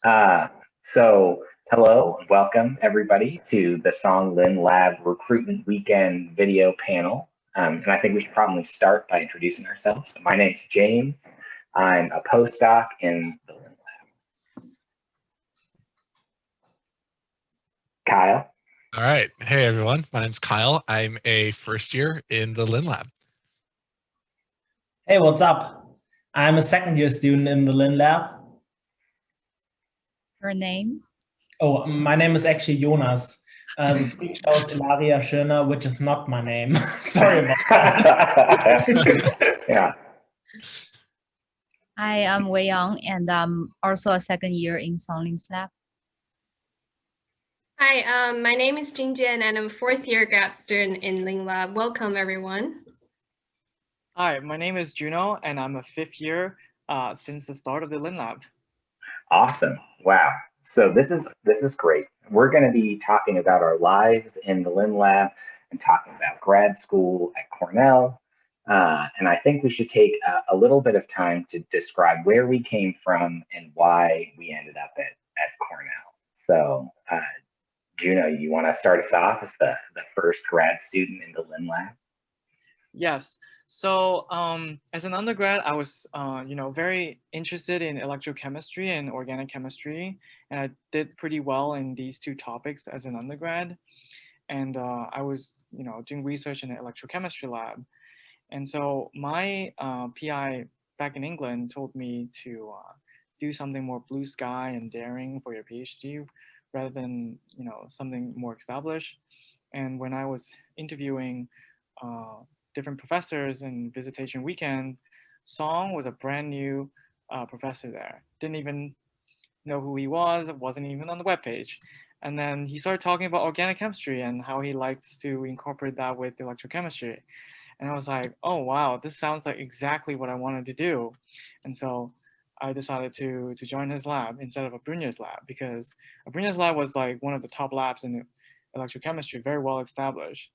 Uh, so, hello, and welcome everybody to the Song Lin Lab Recruitment Weekend video panel. And I think we should probably start by introducing ourselves. So my name's James. I'm a postdoc in the Lin Lab. Kyle. All right. Hey, everyone. My name's Kyle. I'm a first year in the Lin Lab. Hey, what's up? I'm a second year student in the Lin Lab. Her name? Oh, my name is actually Jonas. The speech shows Ilaria Schirner, which is not my name. Sorry about that. Yeah. Hi, I'm Wei Yang, and I'm also a second year in Song Lin's lab. Hi, my name is Jing Jian, and I'm a fourth year grad student in Lin Lab. Welcome, everyone. Hi, my name is Juno, and I'm a fifth year since the start of the Lin Lab. Awesome. Wow. So this is great. We're going to be talking about our lives in the Lin Lab and talking about grad school at Cornell. And I think we should take a little bit of time to describe where we came from and why we ended up at Cornell. So Juno, you want to start us off as the first grad student in the Lin Lab? Yes. So as an undergrad, I was very interested in electrochemistry and organic chemistry, and I did pretty well in these two topics as an undergrad. And I was doing research in the electrochemistry lab. And so my PI back in England told me to do something more blue sky and daring for your PhD rather than something more established. And when I was interviewing different professors in visitation weekend, Song was a brand new professor there. Didn't even know who he was, wasn't even on the webpage. And then he started talking about organic chemistry and how he likes to incorporate that with electrochemistry. And I was like, oh, wow, this sounds like exactly what I wanted to do. And so I decided to join his lab instead of Abrunya's lab, because Abrunya's lab was like one of the top labs in electrochemistry, very well established.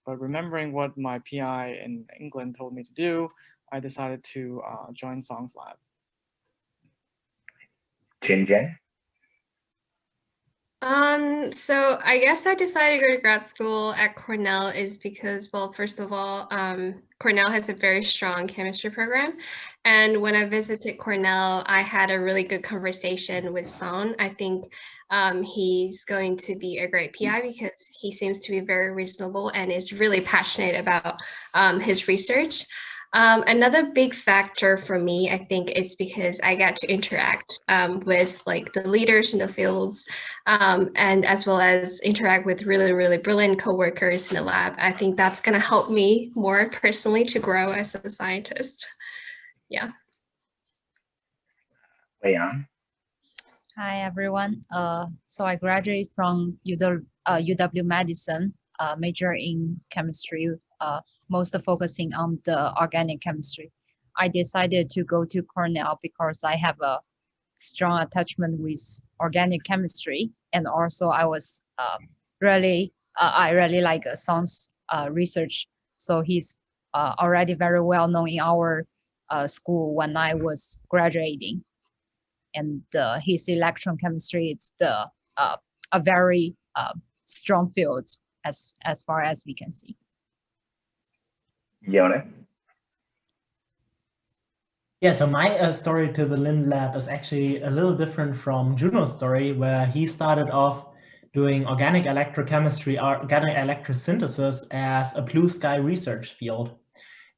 But remembering what my PI in England told me to do, I decided to join Song's lab. Jin? So I guess I decided to go to grad school at Cornell is because, well, first of all, Cornell has a very strong chemistry program. And when I visited Cornell, I had a really good conversation with Song. I think he's going to be a great PI because he seems to be very reasonable and is really passionate about his research. Another big factor for me, I think, is because I got to interact with like the leaders in the fields and as well as interact with really, really brilliant coworkers in the lab. I think that's going to help me more personally to grow as a scientist. Yeah. Leon. Hi, everyone. So I graduated from UW Madison, major in chemistry, most focusing on the organic chemistry. I decided to go to Cornell because I have a strong attachment with organic chemistry, and also I was I really like Song's research. So he's already very well known in our school when I was graduating, and his electron chemistry is a very strong field as far as we can see. Jonas? Yeah, so my story to the Lin Lab is actually a little different from Juno's story, where he started off doing organic electrochemistry, organic electrosynthesis as a blue sky research field.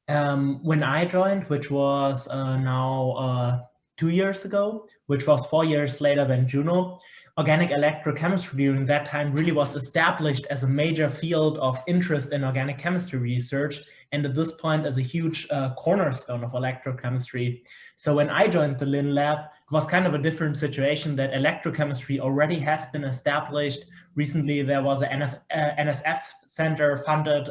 When I joined, which was now 2 years ago, which was 4 years later than Juno, organic electrochemistry during that time really was established as a major field of interest in organic chemistry research, and at this point as a huge cornerstone of electrochemistry. So when I joined the Lin Lab, it was kind of a different situation that electrochemistry already has been established. Recently, there was an NSF center funded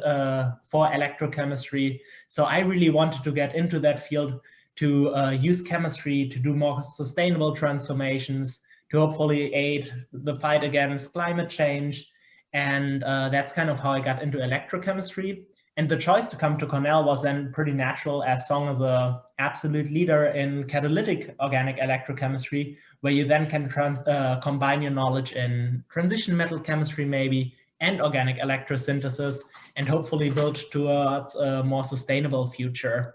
for electrochemistry. So I really wanted to get into that field to use chemistry to do more sustainable transformations, to hopefully aid the fight against climate change. And that's kind of how I got into electrochemistry. And the choice to come to Cornell was then pretty natural, as Song is an absolute leader in catalytic organic electrochemistry, where you then can combine your knowledge in transition metal chemistry maybe, and organic electrosynthesis, and hopefully build towards a more sustainable future.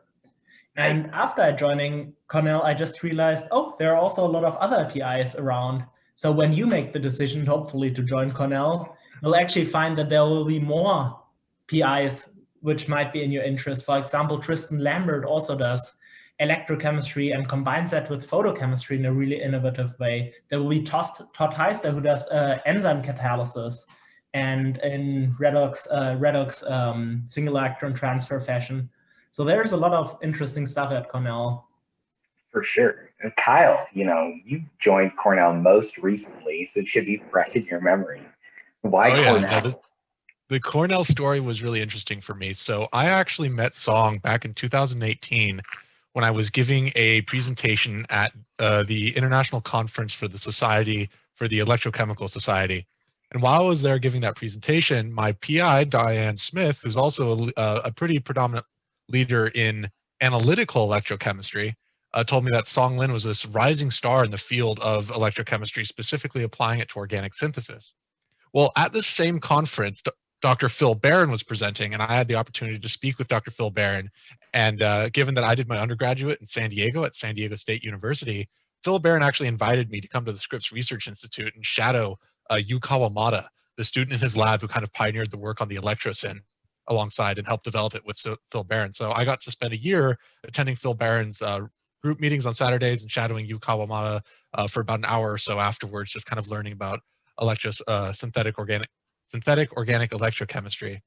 And after joining Cornell, I just realized, oh, there are also a lot of other PIs around. So when you make the decision, hopefully, to join Cornell, you'll actually find that there will be more PIs which might be in your interest. For example, Tristan Lambert also does electrochemistry and combines that with photochemistry in a really innovative way. There will be Todd Heister, who does enzyme catalysis and in redox single electron transfer fashion. So there's a lot of interesting stuff at Cornell. For sure. And Kyle, you joined Cornell most recently, so it should be fresh in your memory. Why Cornell? Yeah, the Cornell story was really interesting for me. So I actually met Song back in 2018 when I was giving a presentation at the International Conference for the Society for the Electrochemical Society. And while I was there giving that presentation, my PI, Diane Smith, who's also a pretty predominant leader in analytical electrochemistry, told me that Song Lin was this rising star in the field of electrochemistry, specifically applying it to organic synthesis. Well, at this same conference, Dr. Phil Barron was presenting, and I had the opportunity to speak with Dr. Phil Barron. And given that I did my undergraduate in San Diego at San Diego State University, Phil Barron actually invited me to come to the Scripps Research Institute and shadow Yu Kawamata, the student in his lab who kind of pioneered the work on the electrosyn alongside and helped develop it with Phil Barron. So I got to spend a year attending Phil Barron's group meetings on Saturdays and shadowing Yu Kawamata for about an hour or so afterwards, just kind of learning about synthetic organic electrochemistry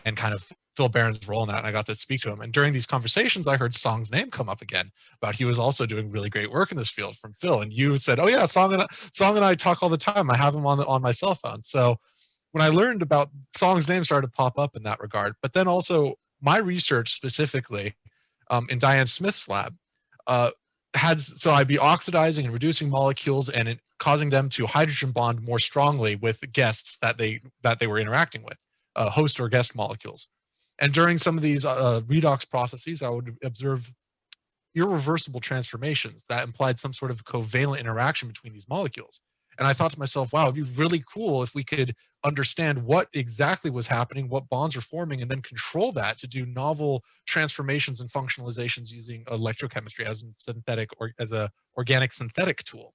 and kind of Phil Barron's role in that. And I got to speak to him. And during these conversations, I heard Song's name come up again about he was also doing really great work in this field from Phil. And you said, oh yeah, Song and I talk all the time. I have him on my cell phone. So when I learned about Song's name started to pop up in that regard, but then also my research specifically in Diane Smith's lab so I'd be oxidizing and reducing molecules and causing them to hydrogen bond more strongly with guests that they were interacting with, host or guest molecules. And during some of these redox processes, I would observe irreversible transformations that implied some sort of covalent interaction between these molecules. And I thought to myself, wow, it'd be really cool if we could understand what exactly was happening, what bonds are forming, and then control that to do novel transformations and functionalizations using electrochemistry as a organic synthetic tool.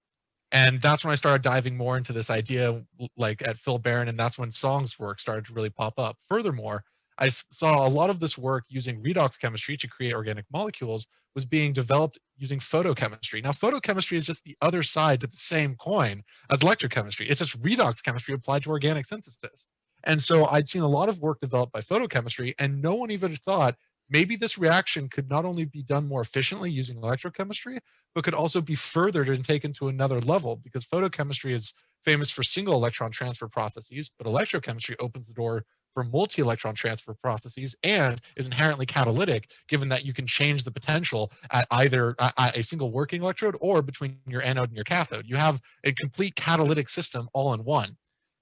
And that's when I started diving more into this idea, like at Phil Barron, and that's when Song's work started to really pop up. Furthermore, I saw a lot of this work using redox chemistry to create organic molecules was being developed using photochemistry. Now, photochemistry is just the other side to the same coin as electrochemistry. It's just redox chemistry applied to organic synthesis. And so I'd seen a lot of work developed by photochemistry, and no one even thought maybe this reaction could not only be done more efficiently using electrochemistry, but could also be furthered and taken to another level, because photochemistry is famous for single electron transfer processes, but electrochemistry opens the door for multi-electron transfer processes and is inherently catalytic, given that you can change the potential at either a single working electrode or between your anode and your cathode. You have a complete catalytic system all in one.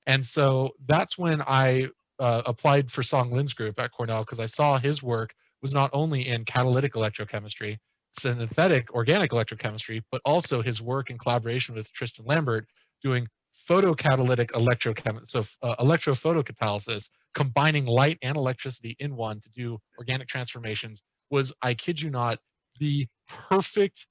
And so that's when I applied for Song Lin's group at Cornell, because I saw his work was not only in catalytic electrochemistry, synthetic organic electrochemistry, but also his work in collaboration with Tristan Lambert doing photocatalytic electrochem, so electrophotocatalysis, combining light and electricity in one to do organic transformations was, I kid you not, the perfect,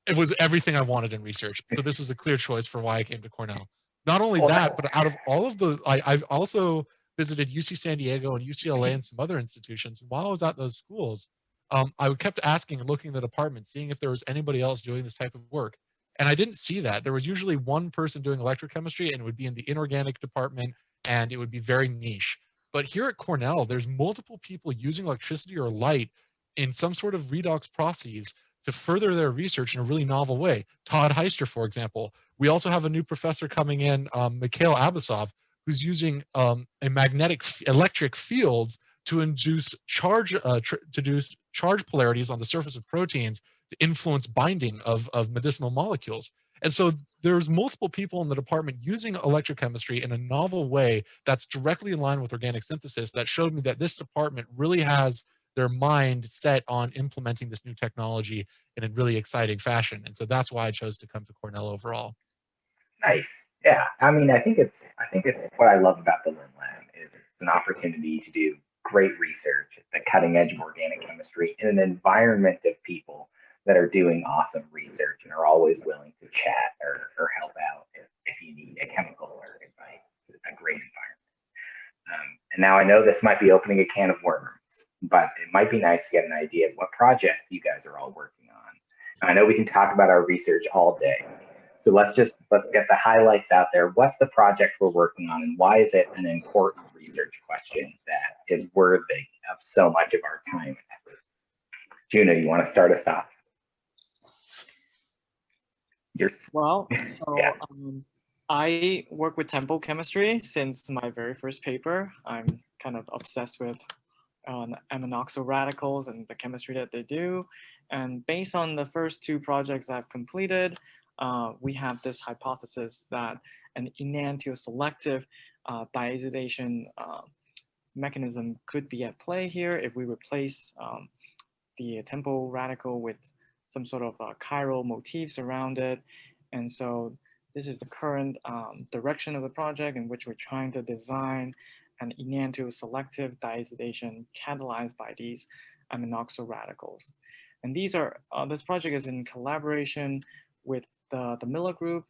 it was everything I wanted in research. So this is a clear choice for why I came to Cornell. Not only that, but out of all of the, I've also visited UC San Diego and UCLA and some other institutions. While I was at those schools, I kept asking and looking in the department, seeing if there was anybody else doing this type of work. And I didn't see that. There was usually one person doing electrochemistry, and it would be in the inorganic department, and it would be very niche. But here at Cornell, there's multiple people using electricity or light in some sort of redox processes to further their research in a really novel way. Todd Heister, for example. We also have a new professor coming in, Mikhail Abasov, who's using electric fields to induce charge polarities on the surface of proteins to influence binding of medicinal molecules. And so there's multiple people in the department using electrochemistry in a novel way that's directly in line with organic synthesis that showed me that this department really has their mind set on implementing this new technology in a really exciting fashion. And so that's why I chose to come to Cornell overall. Nice. Yeah. I mean, I think it's what I love about the Lin Lab is it's an opportunity to do great research at the cutting edge of organic chemistry in an environment of people that are doing awesome research and are always willing to chat or help out if you need a chemical or advice. It's a great environment. And now I know this might be opening a can of worms, but it might be nice to get an idea of what projects you guys are all working on. And I know we can talk about our research all day. So let's get the highlights out there. What's the project we're working on and why is it an important research question that is worthy of so much of our time and efforts? Juno, you want to start us off? Well, so Yeah. I work with tempo chemistry since my very first paper. I'm kind of obsessed with aminoxyl radicals and the chemistry that they do. And based on the first two projects I've completed, we have this hypothesis that an enantioselective diazidation mechanism could be at play here if we replace the tempo radical with some sort of chiral motifs around it. And so this is the current direction of the project in which we're trying to design an enantioselective diazidation catalyzed by these aminoxyl radicals. And these are this project is in collaboration with the Miller group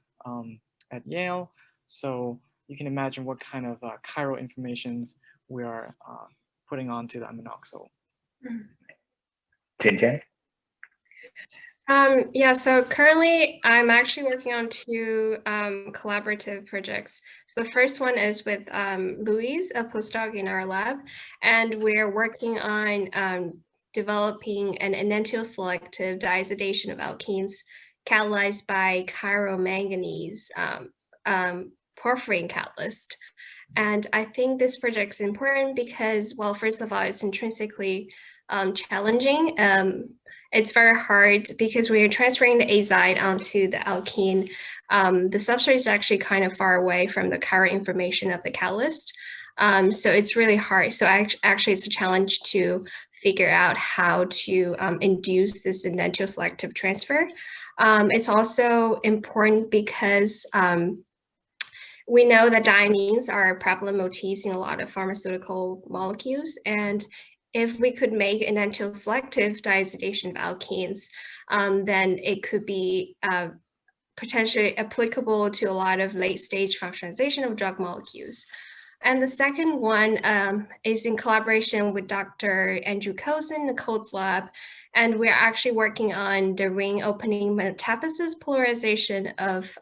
at Yale. So you can imagine what kind of chiral informations we are putting onto the aminoxyl. Jin? Yeah, so currently I'm actually working on two collaborative projects. So the first one is with Louise, a postdoc in our lab, and we're working on developing an enantioselective diazidation of alkenes catalyzed by chiromanganese porphyrin catalyst. And I think this project is important because, well, first of all, it's intrinsically challenging. It's very hard because when you're transferring the azide onto the alkene, the substrate is actually kind of far away from the chiral information of the catalyst. So it's really hard. So actually it's a challenge to figure out how to induce this enantioselective transfer. It's also important because we know that diamines are prevalent motifs in a lot of pharmaceutical molecules, and if we could make an enantioselective diazidation of alkenes, then it could be potentially applicable to a lot of late-stage functionalization of drug molecules. And the second one is in collaboration with Dr. Andrew Cozen, Nicole's lab, and we're actually working on the ring opening metathesis polarization of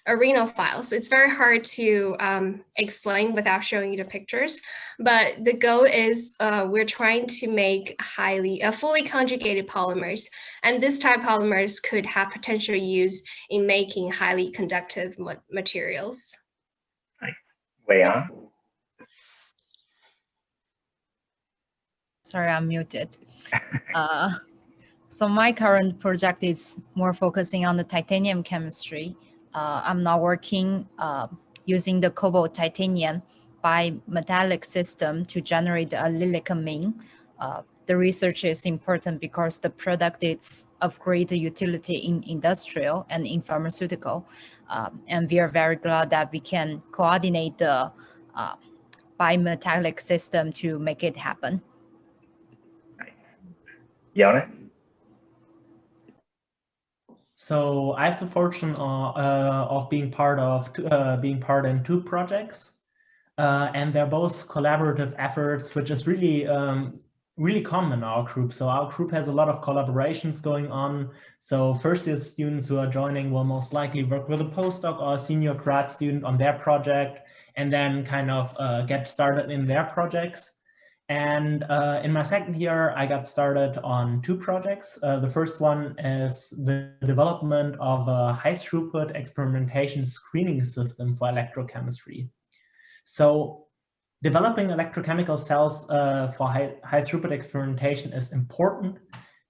arenophiles. It's very hard to explain without showing you the pictures, but the goal is we're trying to make fully conjugated polymers, and this type of polymers could have potential use in making highly conductive materials. Nice. Way on. Sorry, I'm muted. So my current project is more focusing on the titanium chemistry. I'm now working using the cobalt titanium bimetallic system to generate a lilic-amine. The research is important because the product is of great utility in industrial and in pharmaceutical. And we are very glad that we can coordinate the bimetallic system to make it happen. Nice. Jonas? So I have the fortune of being part in two projects, and they're both collaborative efforts, which is really really common in our group. So our group has a lot of collaborations going on. So first-year students who are joining will most likely work with a postdoc or a senior grad student on their project, and then kind of get started in their projects. And in my second year, I got started on two projects. The first one is the development of a high-throughput experimentation screening system for electrochemistry. So developing electrochemical cells for high-throughput experimentation is important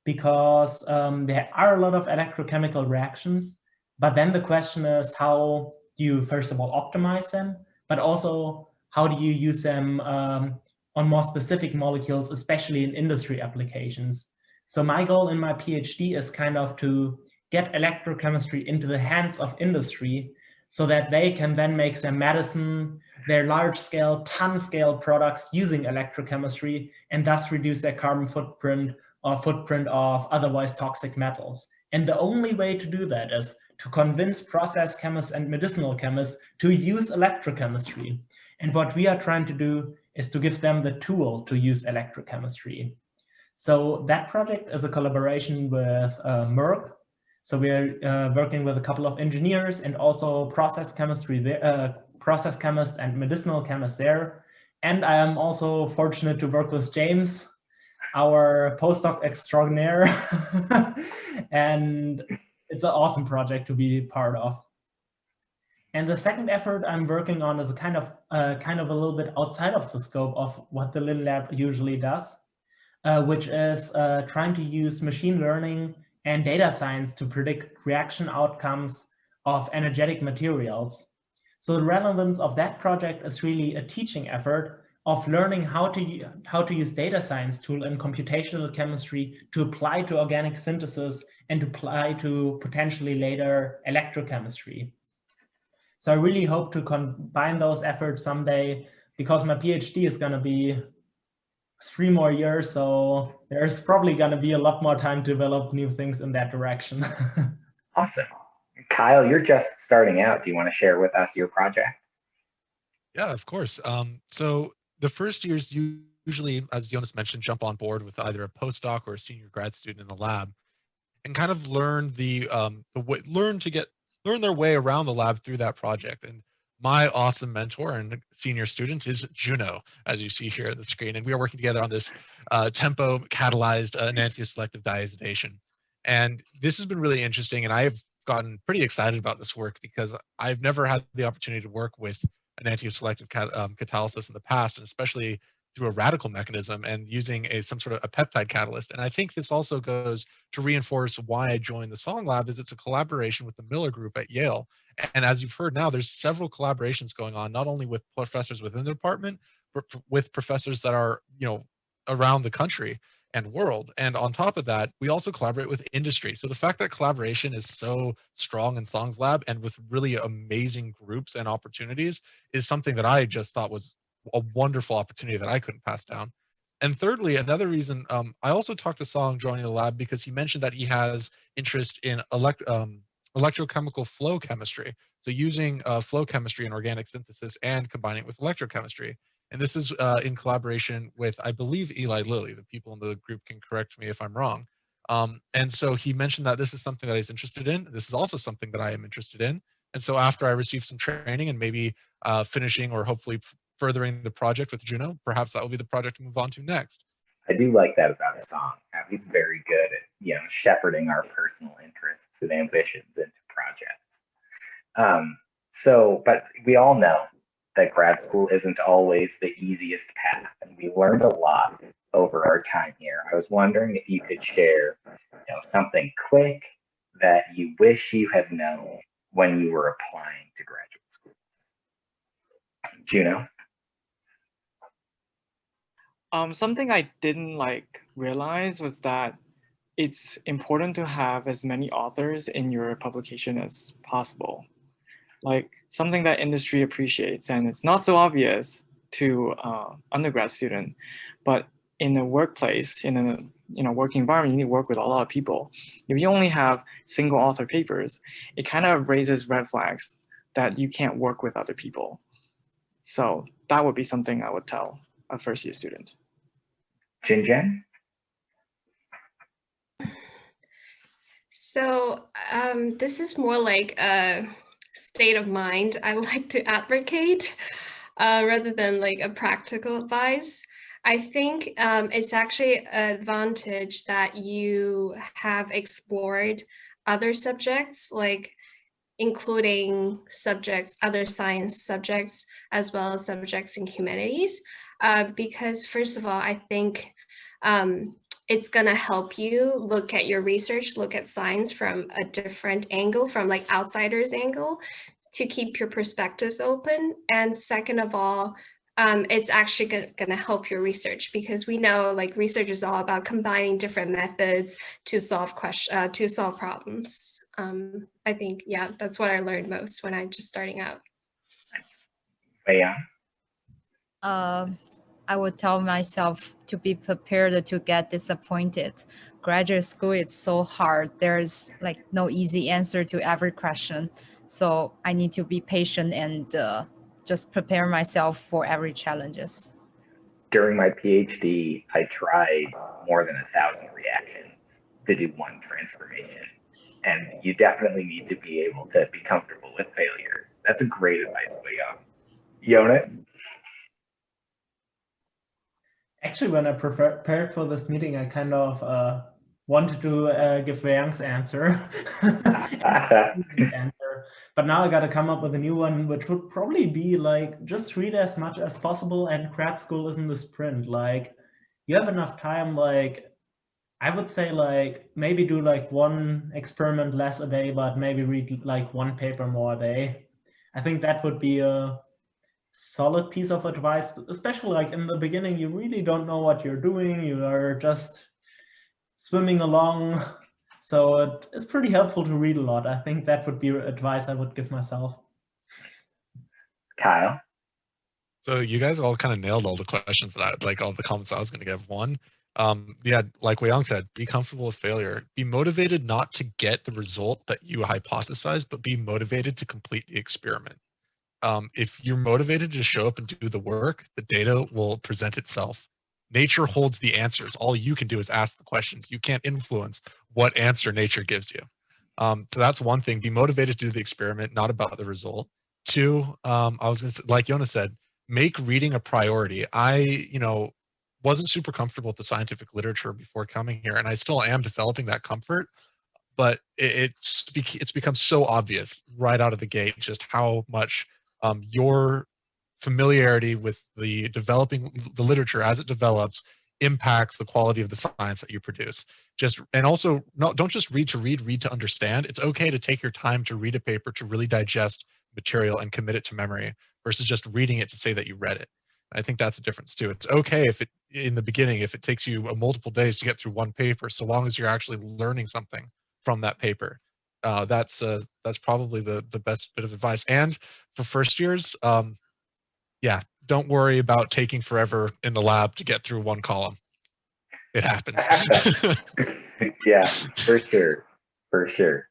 because there are a lot of electrochemical reactions, But then the question is, how do you, first of all, optimize them, but also how do you use them on more specific molecules, especially in industry applications? So my goal in my PhD is kind of to get electrochemistry into the hands of industry so that they can then make their medicine, their large-scale, ton-scale products using electrochemistry, and thus reduce their carbon footprint or footprint of otherwise toxic metals. And the only way to do that is to convince process chemists and medicinal chemists to use electrochemistry. And what we are trying to do is to give them the tool to use electrochemistry. So that project is a collaboration with Merck. So we're working with a couple of engineers and also process chemists and medicinal chemists there. And I am also fortunate to work with James, our postdoc extraordinaire. And it's an awesome project to be part of. And the second effort I'm working on is kind of a little bit outside of the scope of what the Lin Lab usually does, which is trying to use machine learning and data science to predict reaction outcomes of energetic materials. So the relevance of that project is really a teaching effort of learning how to use data science tool in computational chemistry to apply to organic synthesis and to apply to potentially later electrochemistry. So I really hope to combine those efforts someday, because my PhD is going to be 3 more years, so there's probably going to be a lot more time to develop new things in that direction. Awesome. Kyle, you're just starting out. Do you want to share with us your project? Yeah, of course. So the first years usually, as Jonas mentioned, jump on board with either a postdoc or a senior grad student in the lab, and kind of learn learn their way around the lab through that project. And my awesome mentor and senior student is Juno, as you see here on the screen. And we are working together on this tempo catalyzed enantioselective diazidation. And this has been really interesting. And I've gotten pretty excited about this work because I've never had the opportunity to work with enantioselective catalysis in the past, and especially through a radical mechanism and using some sort of a peptide catalyst. And I think this also goes to reinforce why I joined the Song Lab, is it's a collaboration with the Miller Group at Yale. And as you've heard now, there's several collaborations going on, not only with professors within the department, but with professors that are, around the country and world. And on top of that, we also collaborate with industry. So the fact that collaboration is so strong in Songs Lab and with really amazing groups and opportunities is something that I just thought was a wonderful opportunity that I couldn't pass down. And thirdly, another reason, I also talked to Song joining the lab because he mentioned that he has interest in electrochemical flow chemistry. So using flow chemistry in organic synthesis and combining it with electrochemistry. And this is in collaboration with, I believe, Eli Lilly. The people in the group can correct me if I'm wrong. And so he mentioned that this is something that he's interested in. This is also something that I am interested in. And so after I receive some training and maybe finishing or hopefully furthering the project with Juno, perhaps that will be the project to move on to next. I do like that about Song. He's very good at shepherding our personal interests and ambitions into projects. But we all know that grad school isn't always the easiest path, and we learned a lot over our time here. I was wondering if you could share something quick that you wish you had known when you were applying to graduate schools. Juno? Something I didn't realize was that it's important to have as many authors in your publication as possible. Like something that industry appreciates, and it's not so obvious to undergrad student, but in a workplace, in a working environment, you need to work with a lot of people. If you only have single author papers, it kind of raises red flags that you can't work with other people. So that would be something I would tell a first year student. Jin? So this is more like a state of mind I would like to advocate rather than like a practical advice. I think it's actually an advantage that you have explored other subjects, like including other science subjects, as well as subjects in humanities. Because first of all, I think it's gonna help you look at your research, look at science from a different angle, from like outsider's angle, to keep your perspectives open. And second of all, it's actually going to help your research, because we know like research is all about combining different methods to solve to solve problems. I think, yeah, that's what I learned most when I'm just starting out. Yeah. I would tell myself to be prepared to get disappointed. Graduate school is so hard. There's like no easy answer to every question. So I need to be patient and just prepare myself for every challenges. During my PhD, I tried more than 1,000 reactions to do one transformation. And you definitely need to be able to be comfortable with failure. That's a great advice, Jonas? Actually, when I prepared for this meeting, I kind of wanted to give Wei-Yang's answer. But now I got to come up with a new one, which would probably be like, just read as much as possible, and grad school isn't a sprint. Like, you have enough time, like, I would say like maybe do like one experiment less a day, but maybe read like one paper more a day. I think that would be a solid piece of advice, especially like in the beginning, you really don't know what you're doing. You are just swimming along. So it's pretty helpful to read a lot. I think that would be advice I would give myself. Kyle? So you guys all kind of nailed all the questions that all the comments I was going to give. One, yeah, like Wei-Yang said, be comfortable with failure. Be motivated not to get the result that you hypothesized, but be motivated to complete the experiment. If you're motivated to show up and do the work, the data will present itself. Nature holds the answers. All you can do is ask the questions. You can't influence what answer nature gives you. So that's one thing. Be motivated to do the experiment, not about the result. Two, I was gonna say, like Jonas said, make reading a priority. I, wasn't super comfortable with the scientific literature before coming here, and I still am developing that comfort. But it's become so obvious right out of the gate just how much your familiarity with the literature as it develops impacts the quality of the science that you produce. And also don't just read to understand. It's okay to take your time to read a paper, to really digest material and commit it to memory, versus just reading it to say that you read it. I think that's a difference too. It's okay if in the beginning, if it takes you multiple days to get through one paper, so long as you're actually learning something from that paper. That's probably the best bit of advice. And for first years, yeah, don't worry about taking forever in the lab to get through one column. It happens. Yeah, for sure.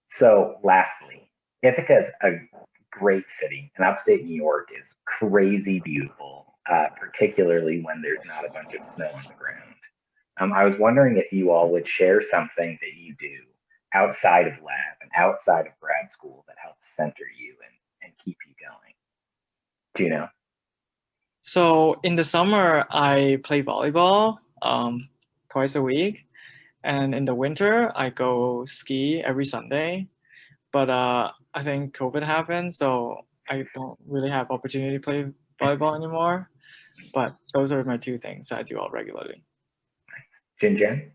So lastly, Ithaca is a great city, and upstate New York is crazy beautiful, particularly when there's not a bunch of snow on the ground. I was wondering if you all would share something that you do outside of lab and outside of grad school that helps center you and keep you going. Juno? So in the summer, I play volleyball twice a week. And in the winter, I go ski every Sunday. But I think COVID happened, so I don't really have opportunity to play volleyball anymore. But those are my two things I do all regularly. Jin?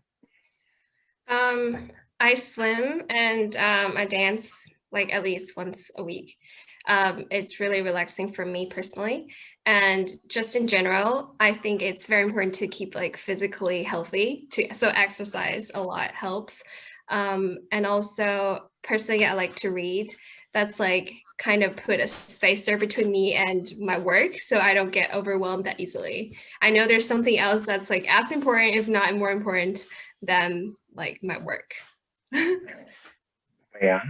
I swim and I dance like at least once a week. It's really relaxing for me personally. And just in general, I think it's very important to keep like physically healthy. So exercise a lot helps. And also personally, I like to read. That's like kind of put a spacer between me and my work, so I don't get overwhelmed that easily. I know there's something else that's like as important, if not more important, than like my work. Yeah.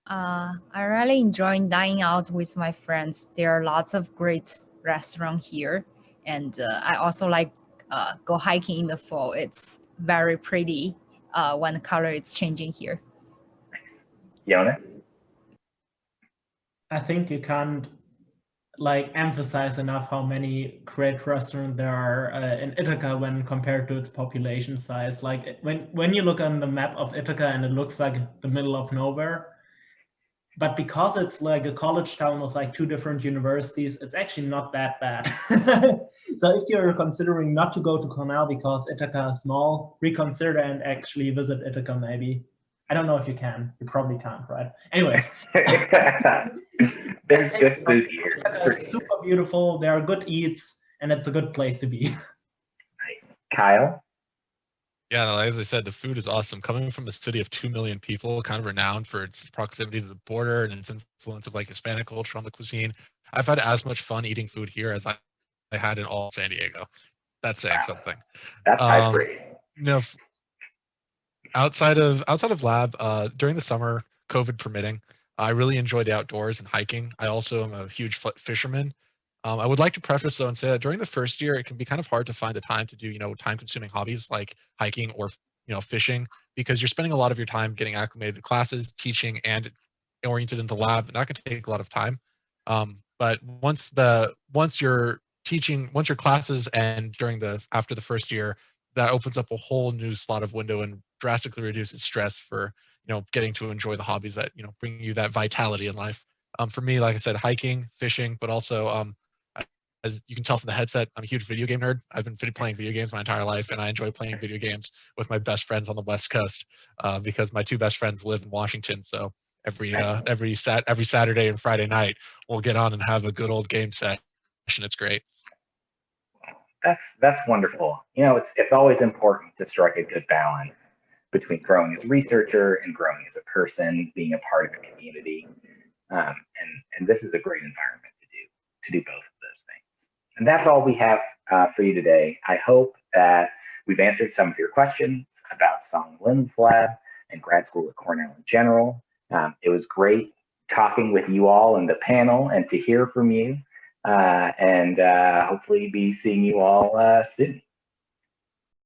I really enjoy dining out with my friends. There are lots of great restaurants here, and I also like go hiking in the fall. It's very pretty when the color is changing here. Nice. Jonas? I think you can't like emphasize enough how many great restaurants there are in Ithaca when compared to its population size. Like when you look on the map of Ithaca and it looks like the middle of nowhere, but because it's like a college town with like 2 different universities, it's actually not that bad. So if you're considering not to go to Cornell because Ithaca is small, reconsider and actually visit Ithaca maybe. I don't know if you can. You probably can't, right? Anyways. There's good food here. Ithaca is super beautiful. There are good eats, and it's a good place to be. Nice. Kyle? Yeah, no, as I said, the food is awesome. Coming from a city of 2 million people, kind of renowned for its proximity to the border and its influence of like Hispanic culture on the cuisine, I've had as much fun eating food here as I had in all San Diego. That's saying something. That's high praise. You know, outside of lab, during the summer, COVID permitting, I really enjoy the outdoors and hiking. I also am a huge fisherman. I would like to preface though and say that during the first year, it can be kind of hard to find the time to do, time-consuming hobbies like hiking or, fishing, because you're spending a lot of your time getting acclimated to classes, teaching, and oriented into lab. And that can take a lot of time. But once your classes end after the first year, that opens up a whole new slot of window and drastically reduces stress for, getting to enjoy the hobbies that, bring you that vitality in life. For me, like I said, hiking, fishing, but also, as you can tell from the headset, I'm a huge video game nerd. I've been playing video games my entire life, and I enjoy playing video games with my best friends on the West Coast because my 2 best friends live in Washington. So every Saturday and Friday night, we'll get on and have a good old game session. It's great. That's wonderful. It's always important to strike a good balance between growing as a researcher and growing as a person, being a part of a community. And this is a great environment to do both of those things. And that's all we have for you today. I hope that we've answered some of your questions about Song Lin's lab and grad school at Cornell in general. It was great talking with you all in the panel and to hear from you. And hopefully be seeing you all soon.